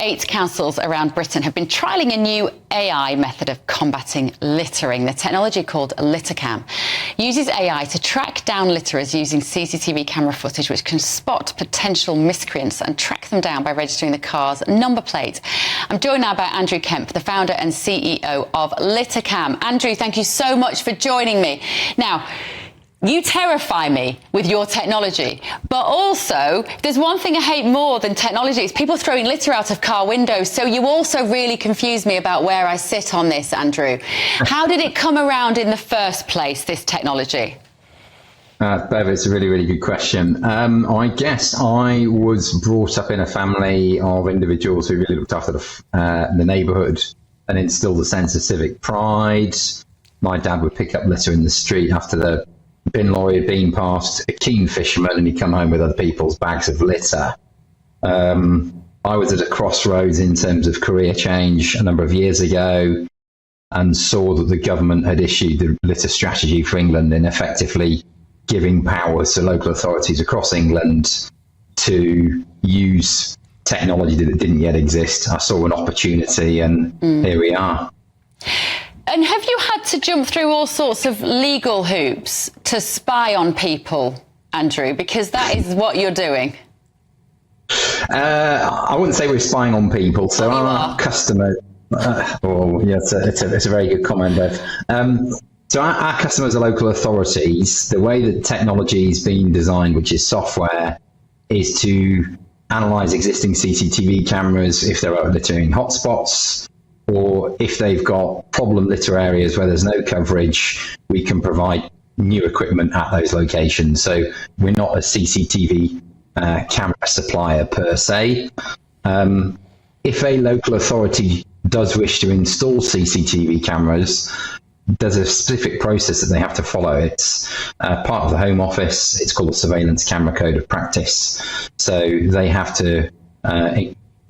8 councils around Britain have been trialling a new AI method of combating littering. The technology, called LitterCam, uses AI to track down litterers using CCTV camera footage, which can spot potential miscreants and track them down by registering the car's number plate. I'm joined now by Andrew Kemp, the founder and CEO of LitterCam. Andrew, thank you so much for joining me. Now, you terrify me with your technology, but also there's one thing I hate more than technology. It's people throwing litter out of car windows. So you also really confuse me about where I sit on this, Andrew. How did it come around in the first place, this technology? Bev, it's a really, really good question. I guess I was brought up in a family of individuals who really looked after the neighbourhood and instilled a sense of civic pride. My dad would pick up litter in the street after the bin lorry had been past, a keen fisherman, and he'd come home with other people's bags of litter. I was at a crossroads in terms of career change a number of years ago and saw that the government had issued the litter strategy for England in effectively giving powers to local authorities across England to use technology that didn't yet exist. I saw an opportunity, and here we are. And have you had to jump through all sorts of legal hoops to spy on people, Andrew? Because that is what you're doing. I wouldn't say we're spying on people. So our customers, it's a very good comment, Bev. So our customers are local authorities. The way that technology is being designed, which is software, is to analyse existing CCTV cameras if there are littering hotspots, or if they've got problem litter areas where there's no coverage, we can provide new equipment at those locations. So we're not a CCTV camera supplier per se. If a local authority does wish to install CCTV cameras, there's a specific process that they have to follow. It's part of the Home Office. It's called the Surveillance Camera Code of Practice. So they have to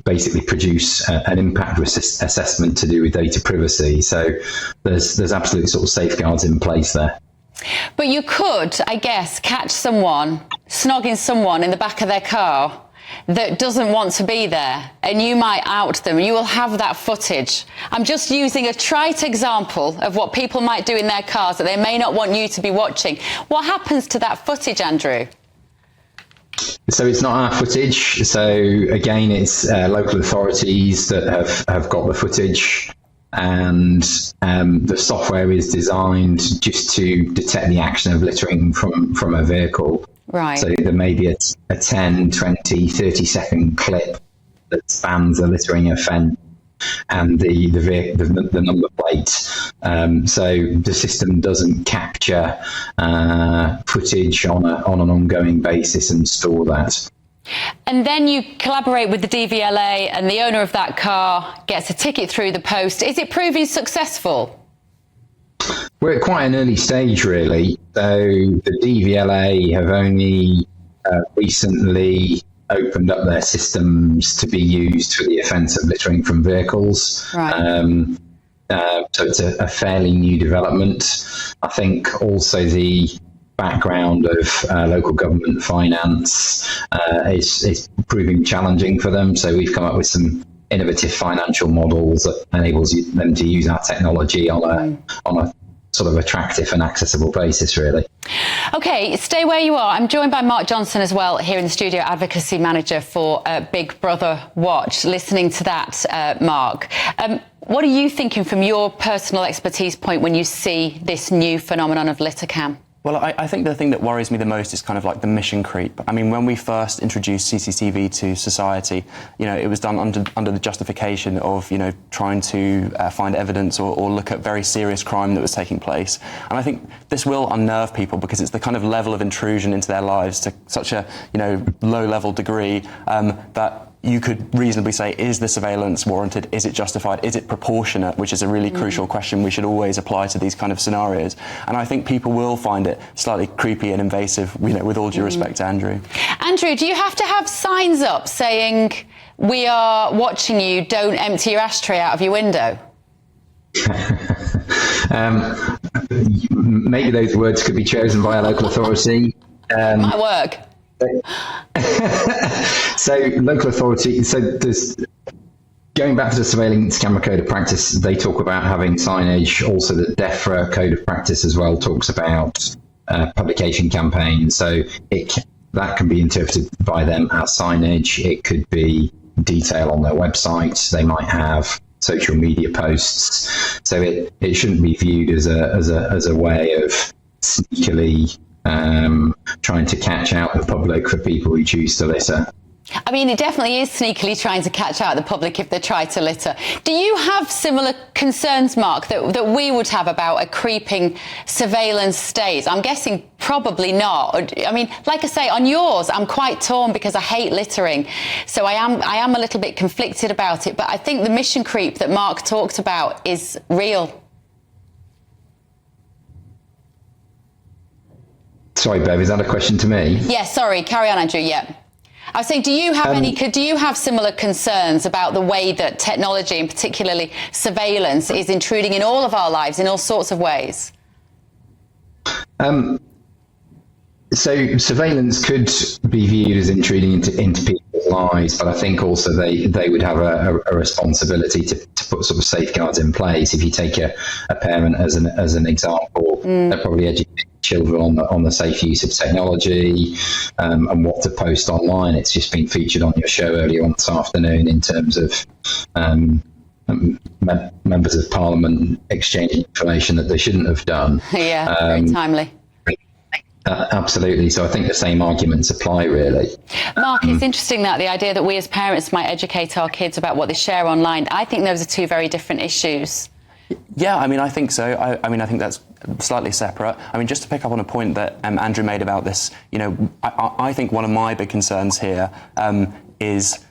basically produce an impact assessment to do with data privacy. So there's absolute sort of safeguards in place there. But you could, I guess, catch someone snogging someone in the back of their car that doesn't want to be there, and you might out them. You will have that footage. I'm just using a trite example of what people might do in their cars that they may not want you to be watching. What happens to that footage, Andrew? So it's not our footage. So again, it's local authorities that have got the footage, and the software is designed just to detect the action of littering from a vehicle. Right. So there may be a 10, 20, 30-second clip that spans a littering offence and the number plate. So the system doesn't capture footage on an ongoing basis and store that. And then you collaborate with the DVLA, and the owner of that car gets a ticket through the post. Is it proving successful? We're at quite an early stage, really. So the DVLA have only recently opened up their systems to be used for the offence of littering from vehicles. Right. So it's a fairly new development. I think also the background of local government finance is proving challenging for them. So we've come up with some innovative financial models that enables them to use our technology on a sort of attractive and accessible basis, really. Okay, stay where you are. I'm joined by Mark Johnson as well here in the studio, advocacy manager for Big Brother Watch. Listening to that, Mark, what are you thinking from your personal expertise point when you see this new phenomenon of LitterCam? Well, I think the thing that worries me the most is kind of like the mission creep. I mean, when we first introduced CCTV to society, it was done under the justification of, trying to find evidence or look at very serious crime that was taking place. And I think this will unnerve people because it's the kind of level of intrusion into their lives to such a, low-level degree that you could reasonably say, is the surveillance warranted? Is it justified? Is it proportionate? Which is a really crucial question we should always apply to these kind of scenarios. And I think people will find it slightly creepy and invasive, with all due respect to Andrew. Andrew, do you have to have signs up saying, we are watching you, don't empty your ashtray out of your window? Maybe those words could be chosen by a local authority. Might work. So local authority, so there's going back to the surveillance camera code of practice, they talk about having signage. Also, the DEFRA code of practice as well talks about publication campaigns. So that can be interpreted by them as signage. It could be detail on their website. They might have social media posts. So it shouldn't be viewed as a way of sneakily trying to catch out the public for people who choose to litter. I mean, it definitely is sneakily trying to catch out the public if they try to litter. Do you have similar concerns, Mark, that we would have about a creeping surveillance state? I'm guessing probably not. I mean, like I say, on yours, I'm quite torn because I hate littering. So I am a little bit conflicted about it. But I think the mission creep that Mark talked about is real. Sorry, Bev, is that a question to me? Yeah, sorry. Carry on, Andrew. Yeah. I was saying, do you have similar concerns about the way that technology, and particularly surveillance, is intruding in all of our lives in all sorts of ways? So surveillance could be viewed as intruding into people's lives, but I think also they would have a responsibility to put sort of safeguards in place. If you take a parent as an example, they're probably educating children on the safe use of technology and what to post online. It's just been featured on your show earlier on this afternoon in terms of members of Parliament exchanging information that they shouldn't have done. Yeah, very timely. Absolutely. So I think the same arguments apply, really. Mark, it's interesting that the idea that we as parents might educate our kids about what they share online. I think those are two very different issues. Yeah, I mean, I think so. I mean, I think that's slightly separate. I mean, just to pick up on a point that Andrew made about this, you know, I think one of my big concerns here is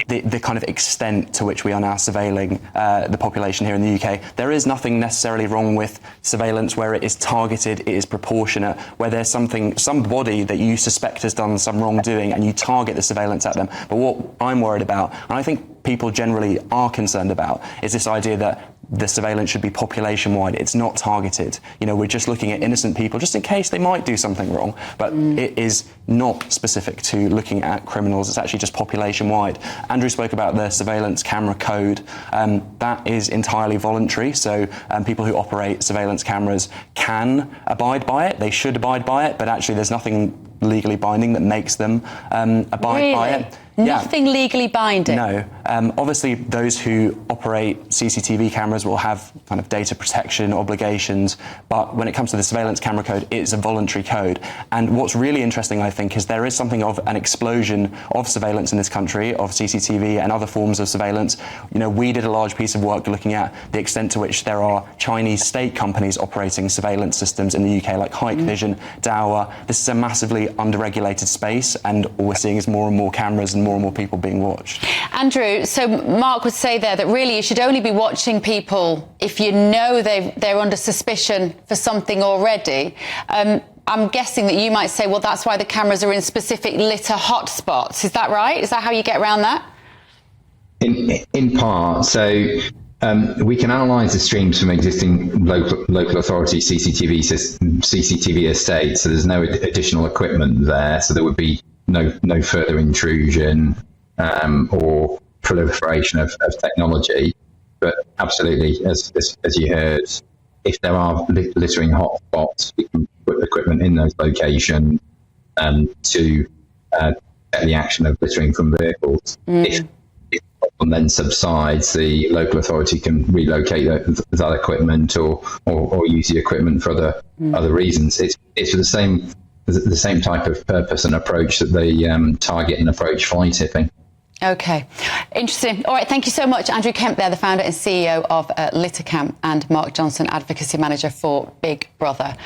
the kind of extent to which we are now surveilling the population here in the UK. There is nothing necessarily wrong with surveillance where it is targeted, it is proportionate, where there's somebody that you suspect has done some wrongdoing and you target the surveillance at them. But what I'm worried about, and I think people generally are concerned about, is this idea that the surveillance should be population-wide. It's not targeted. You know, we're just looking at innocent people just in case they might do something wrong. But it is not specific to looking at criminals. It's actually just population-wide. Andrew spoke about the surveillance camera code. That is entirely voluntary. So people who operate surveillance cameras can abide by it. They should abide by it. But actually, there's nothing legally binding that makes them abide by it. Nothing legally binding? No. Obviously, those who operate CCTV cameras will have kind of data protection obligations, but when it comes to the surveillance camera code, it's a voluntary code. And what's really interesting, I think, is there is something of an explosion of surveillance in this country, of CCTV and other forms of surveillance. You know, we did a large piece of work looking at the extent to which there are Chinese state companies operating surveillance systems in the UK, like Hikvision, Dower. This is a massively under-regulated space, and all we're seeing is more and more cameras and more people being watched. Andrew, so Mark would say there that really you should only be watching people if you know they're under suspicion for something already. I'm guessing that you might say, well, that's why the cameras are in specific litter hotspots. Is that right? Is that how you get around that? In part. So we can analyse the streams from existing local authority CCTV estates. So there's no additional equipment there. So there would be no further intrusion or proliferation of technology. But absolutely, as you heard, if there are littering hotspots, we can put equipment in those locations to get the action of littering from vehicles. If the problem then subsides, the local authority can relocate that equipment or use the equipment for other reasons. It's for the same type of purpose and approach that they target and approach fly tipping. Okay, interesting. All right, thank you so much, Andrew Kemp there, the founder and CEO of LitterCam, and Mark Johnson, Advocacy Manager for Big Brother.